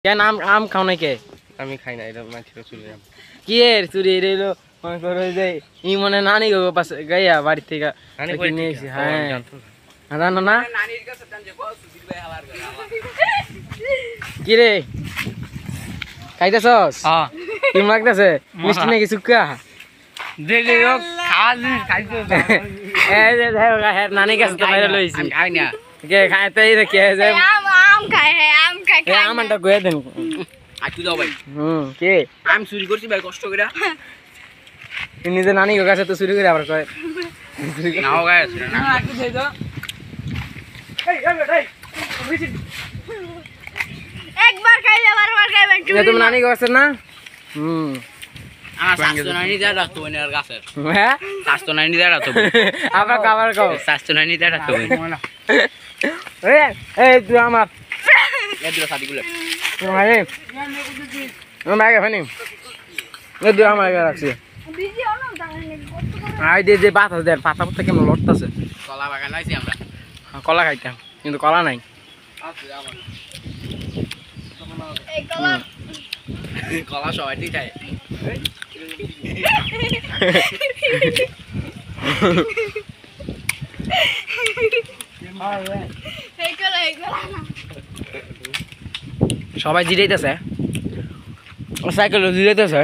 কেন আম খাও না কে? আমি খাই না, এটা মাটির চুরি। কি এর চুরি এলো মনে করো যে ই মনে নানি গো পাশে গাইয়া বাড়ি থেকে নিয়েছি। হ্যাঁ জানো না কি রে খাইতেছস? কি লাগতেছে? মিষ্টি নাকি সুক্কা? নানি কাছে তো বাইরে লইছি কে খাইতে কে আমারটা গয়ে দেন কে আমি চুরি করছি ভাই কষ্ট করে। নিজে নানি কাছে তো চুরি করে আবার কয় নাও গায়ে আছে না একবার খাইলে বারবার খাইবেন তুমি নানি কাছে না? আমার স্বাস্থ্য নানি দেয়া রাখতো বনে আর গাছের। হ্যাঁ স্বাস্থ্য নানি দেয়া রাখতো আবার খাবার খাও স্বাস্থ্য নানি দেয়া রাখতো এই তুই আমার এদিকে সাদিগুলো রাখছি বাতাস দেন পাতা পাতা কেমন লড়তেছে। কলা বাগান আইছি আমরা, কলা খাইতাম কিন্তু কলা নাই। কলা সবাই ঠিক খায়। সবাই জিরাইতেছে সাইকেল জিরাইতেছে।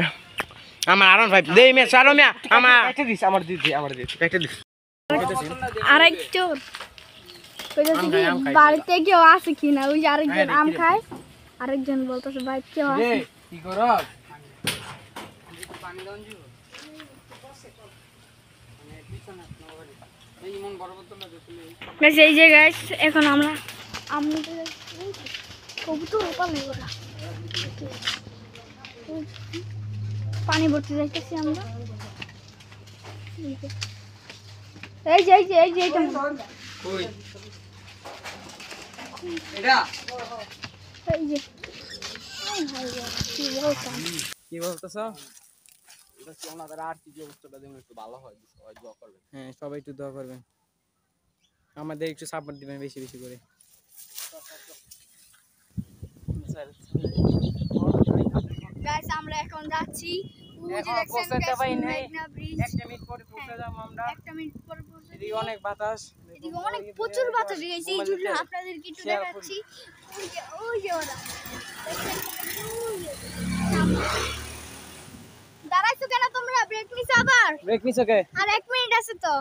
আমার আরন ভাই দেই মে সারো মিয়া আমার একটা দিস আমার দিদি আমার দিদি একটা দিস আরেকজন কইতাছে কি বাড়িতে কেউ আছে কিনা ওই যে আরেকজন আম খায় আরেকজন বলতেছে বাড়িতে কেউ আছে কি করস পানি দাও জি মানে পিছনে এই মন বড় বোতল না দিলে গাইস এই যে গাইস এখন আমরা আম নিতে যাচ্ছি কবুতর পালে ওরা পানি ভরতে যাইতেছি আমরা এই যে এটা কই এটা এই যে কি বলতেছ? এটা কি আমাদের আর্থিক অবস্থাটা যেন একটু ভালো হয়, সবাই দোয়া করবেন। হ্যাঁ সবাই একটু দোয়া করবেন, আমাদের একটু সাপোর্ট দিবেন বেশি বেশি করে। গাইস আমরা এখন যাচ্ছি অনেক বাতাস, প্রচুর বাতাস গেছে এই জন্য আপনাদেরকে একটু দেখাচ্ছি। দাঁড়াইছো কেন তোমরা? ব্রেক নিছো আবার? ব্রেক নিছো কে? আর 1 মিনিট আছে তো।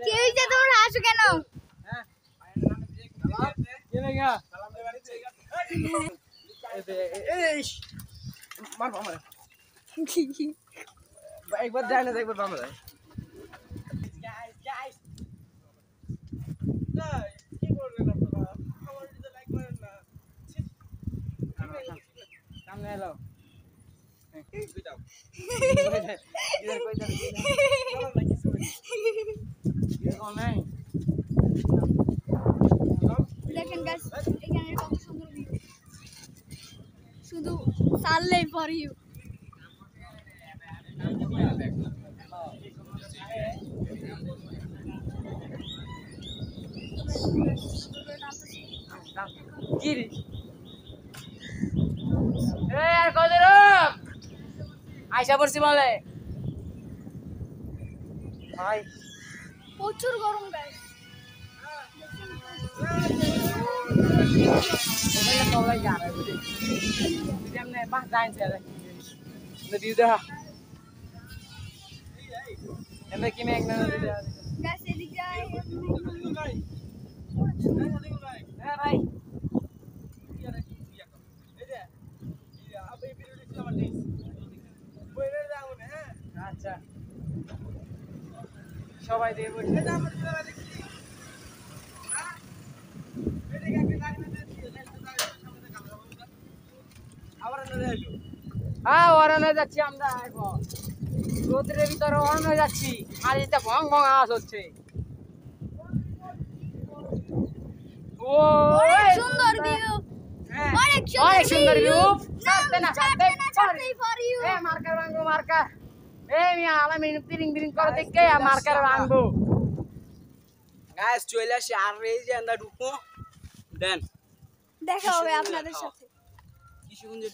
কি হইছে তোমরা আসো কেন? হ্যাঁ কে লাগা সালাম দে বাড়ি যাইগা এই মার মার একবার যায় না একবার বাম যায়। গাইস কি করবেন আপনারা? আমার ভিডিও লাইক করেন না। সামনে এলো তুই দাও ইধর কই যাবে চলো না কিছু এরকম নাই। দেখেন গাইস এখানে কত সুন্দর ভিউ, শুধু সাললেই ফর ইউ। গিরি এই আর কদের আইসা পড়ছি বলে ভাই প্রচুর গরম গাইস। মোবাইলে কলাই যা রে বুঝি তুই এমনে বাস যাইছে রে ভিউ দেখা এমনে কি মেঘ না ভিডিও গাইস এদিকে হ্যাঁ ভাই আচ্ছা সবাই দিয়ে বসে হ্যাঁ ওরানো যাচ্ছি আমরা এখন রোদ্রের ভিতরে ওরানো যাচ্ছি আর এটা ভং ভং আওয়াজ হচ্ছে। ও সুন্দর ভিউ, অনেক সুন্দর ভিউ। মার্কার ভাঙবো মার্কার আমি বিরিং বিরিং করে দেখে মার্কার ভাঙবো। গাইস চলে আসি আর এই যে আমরা ঢুকবো দেন দেখা হবে আপনাদের সাথে। কি নিশিগঞ্জের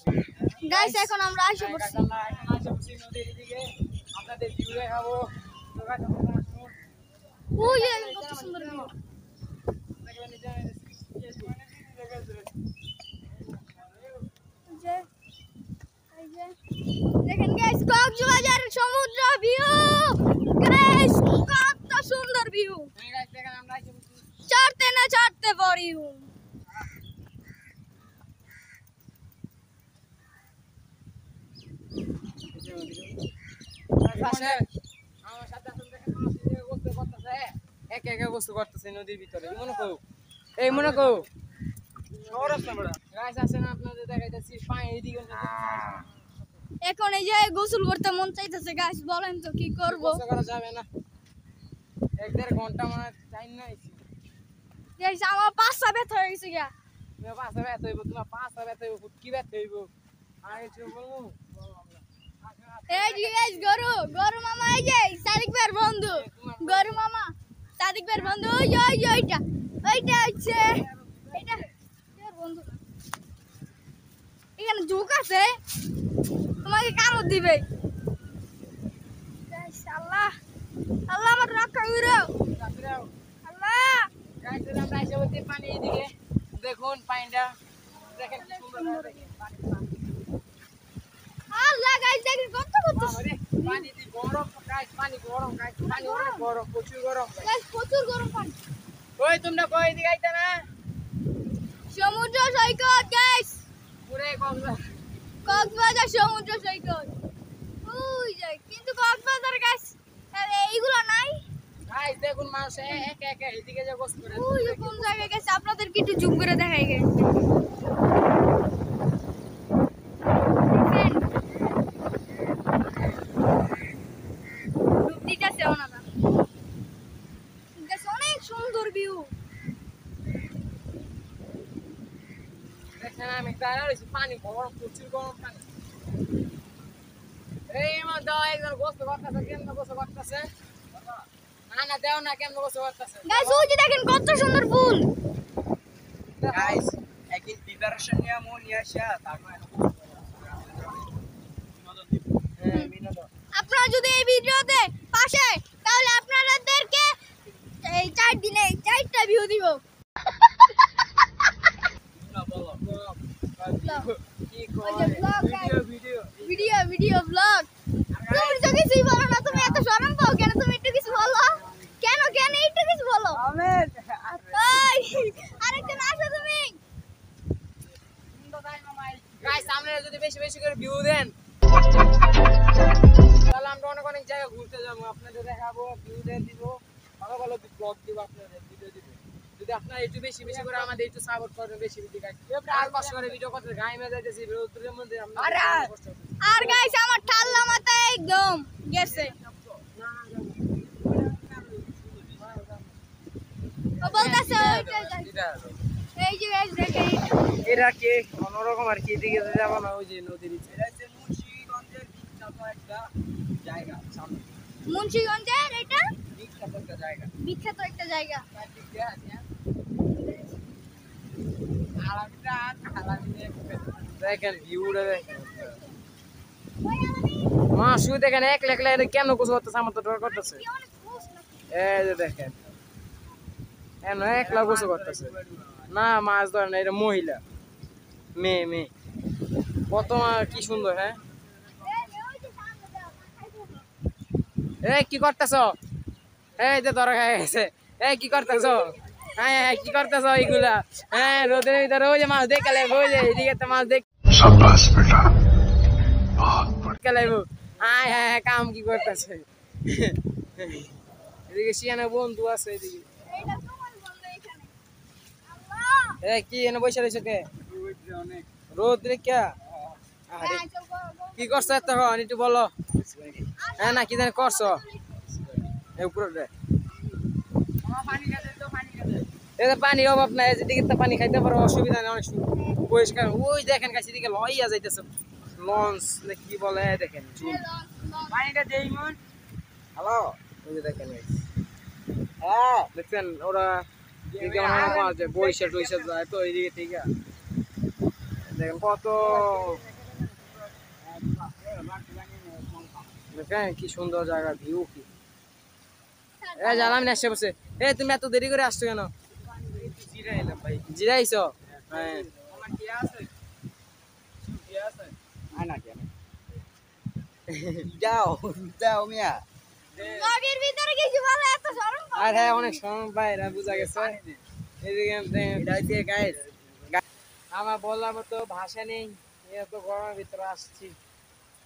গাইস এখন আমরা আসে পড়ছি আমরা এখন আসে পড়ছি নদীর দিকে আপনাদের ভিউ দেখাবো তো গাইস আপনারা আসুন ওই যে কত সুন্দর ভিউ দেখবেন এই যে দেখেন গাইস কক্সবাজার সমুদ্র ভিউ গাইস কত সুন্দর ভিউ গাইস দেখেন আমরা আসে পড়ছি চড়তে না চড়তে পড়ি আমার সাথে আসুন দেখেন মাছ দিয়ে গোসল করতেছে একা একা গোসল করতেছে নদীর ভিতরে এই মনে কও গাইস আসেন আপনাদের দেখাইতেছি পানি এদিকে এখন এই যে গোসল করতে মন চাইতেছে গাইস বলেন তো কি করব গোসল করা যাবে না 1-1.5 ঘন্টা মানে টাইম নাই গাইস আমার পাঁচটা ব্যথা হয়ে গেছে গা তুমি পাঁচটা ব্যথা হইব তোমার পাঁচটা ব্যথা হইব কি ব্যথা হইব আগে চুপ বলবো এই যে গাইস গরু মামা এই যে সাদিক ভাইয়ের বন্ধু গরু মামা সাদিক ভাইয়ের বন্ধু ওই যে ওইটা হচ্ছে এটা এর বন্ধু এখানে ঝুঁক আছে তোমাকে কামড় দিবে গাইস আল্লাহ আল্লাহ আমার রক্ষা করো আল্লাহ গাইস আমরা এসে বলতে পানি এদিকে দেখুন পানিটা দেখেন কি সুন্দর দেখেন আল্লাহ গাইস দেখেন কত পানি দি গরম গাইস পানি গরম অনেক গরম প্রচুর গরম গাইস প্রচুর গরম পানি ওই তোমরা কই দিকে আইতা না সমুদ্র সৈকত গাইস পুরে কক্সবাজার সমুদ্র সৈকত ওই যে কিন্তু কক্সবাজার গাইস এইগুলো নাই গাইস দেখুন মানুষ একা একা এদিকে যে গোসল করে ওই যে কোন জায়গায় গেছে আপনাদের কি একটু জুম করে দেখাই গেছে দিতেছে ওনারা অনেক সুন্দর ভিউ দেখেন আমি দাঁড়া রয়েছি পানি গরম প্রচুর গরম পানি এই আমার দাও একজন গোসল করতেছে কেমন গোসল করতেছে না দেও না কেমন গোসল করতেছে গাইস ওই যে দেখেন কত সুন্দর ফুল গাইস একদিন প্রিপারেশন নিয়ে মন নিয়ে আসা তারপর বিনোদন আপনারা যদি এই ভিডিওতে পাশে তাহলে আপনাদেরকে এই 4 দিনে 4টা ভিউ দিব কি কয় ভিডিও ব্লগ তুমি তো কিছুই বলো না তুমি এত শরম পাও কেন তুমি একটু কিছু বলো কেন একটু কিছু বলো আমের ওই আরেকজন আসো তুমি গাইস সামনে যদি বেশি বেশি করে ভিউ দেন তাহলে আমরা অনেক জায়গা ঘুরতে যাবো আপনাদের দেখাবো ভিউ দিব ভালো ভালো ব্লগ দিব আপনাদের ভিডিও দিব যদি আপনারা একটু বেশি বেশি করে আমাদের একটু সাপোর্ট করবেন বেশি বেশি গাইস আর কষ্ট করে ভিডিও করতে গায়ে মেয়ে যাইতেছি রোদ্রের মধ্যে আমরা আর গাইস আমার ঠাল্লা মাথা একদম গেছে ও বলতাছে এই যে গাইস দেখেন এটা কি অন্যরকম আর কি এদিকে যাব না ওই যে নদীর এটা হচ্ছে মুন্সিগঞ্জের বিখ্যাত একটা জায়গা সামনে মুন্সিগঞ্জের এটা বিখ্যাত একটা জায়গা বিখ্যাত একটা জায়গা দেখেন ভিউটা দেখেন মা শুয়ে দেখেন একলা একলা কেমন কিছু করতেছে আমার তো ডর করতেছে এই যে দেখেন একলা গোসল করতেছে না মাছ ধরে না এটা মহিলা মেয়ে কত কি সুন্দর হ্যাঁ এই কি করতেছ এই যে ধরা খাই গেছে এই কি করতেছ হ্যাঁ কি করতেছ এইগুলা হ্যাঁ রোদের ভিতরে ওই যে মাছ দেখে লাগবো ওই যে এদিকে তো মাছ দেখ লাগবো হ্যাঁ কাম কি করতেছে এদিকে শিয়ানা বন্ধু আছে এদিকে কি এনে বসে রয়েছে কে রোদ রে কে কি করছো তখন একটু বলো হ্যাঁ না কি জানি করছো উপরে পানি অভাব নাই যেদিকে পানি খাইতে পারো অসুবিধা নেই অনেক পরিষ্কার ওই দেখেন কাছে দিকে লইয়া যাইতেছে লঞ্চ কি বলে দেখেন পানিটা দেই মন হ্যালো ওই যে দেখেন হ্যাঁ দেখছেন ওরা বৈশা টৈশা যায় তো এইদিকে ঠিক আছে দেখেন কত দেখেন কি সুন্দর জায়গা ভিউ কি জানাম না আসছে বসে তুমি এত দেরি করে আসছো কেন জিরাইছো হ্যাঁ যাও যাও মিয়া লগের ভিতরে কিছু বলে এত শরম পাও? আর হ্যাঁ অনেক সময় পাই না বুঝা গেছে এদিকে গাইস আমার বললাম তো ভাষা নেই এত গরমের ভিতরে আসছি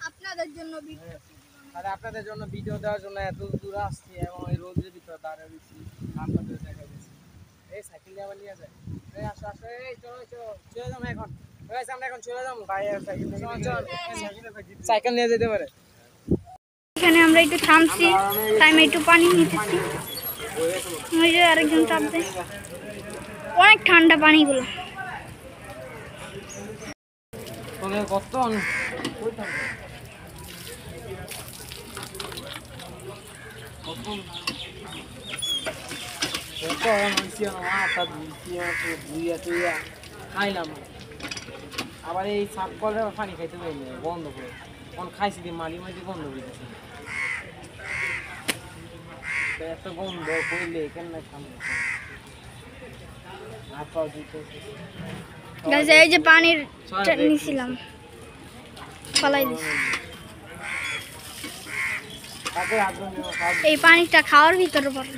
আপনাদের জন্য ভিডিও আর আপনাদের জন্য ভিডিও দেওয়ার জন্য এত দূর আসছি এবং এই রোদের ভিতরে দাঁড়িয়ে রয়েছি আপনাদের দেখা যাচ্ছে এই সাইকেল দিয়ে আবার নিয়ে যায় এই আসো আসো এই চলো চলো চলে যাবো এখন আমরা এখন চলে যাবো সাইকেল নিয়ে যেতে পারে এখানে আমরা একটু থামছি টাইমে একটু পানি নিতেছি ওই যে আরেকজন চাপ দেয় অনেক ঠান্ডা পানিগুলো তোদের কত খাইলাম আবার এই সাপ কলের পানি খাইতে পারি বন্ধ করে কোন খাইছি দিয়ে মালি মাঝে বন্ধ করে দিচ্ছি এত বন্ধ করলে কেন খাবো হাত পাও দিতে গাইস এই যে পানির নিছিলাম ফলাই দিছি তাকে হাত ধরে এই পানিটা খাওয়ার ভিতরে পড়ে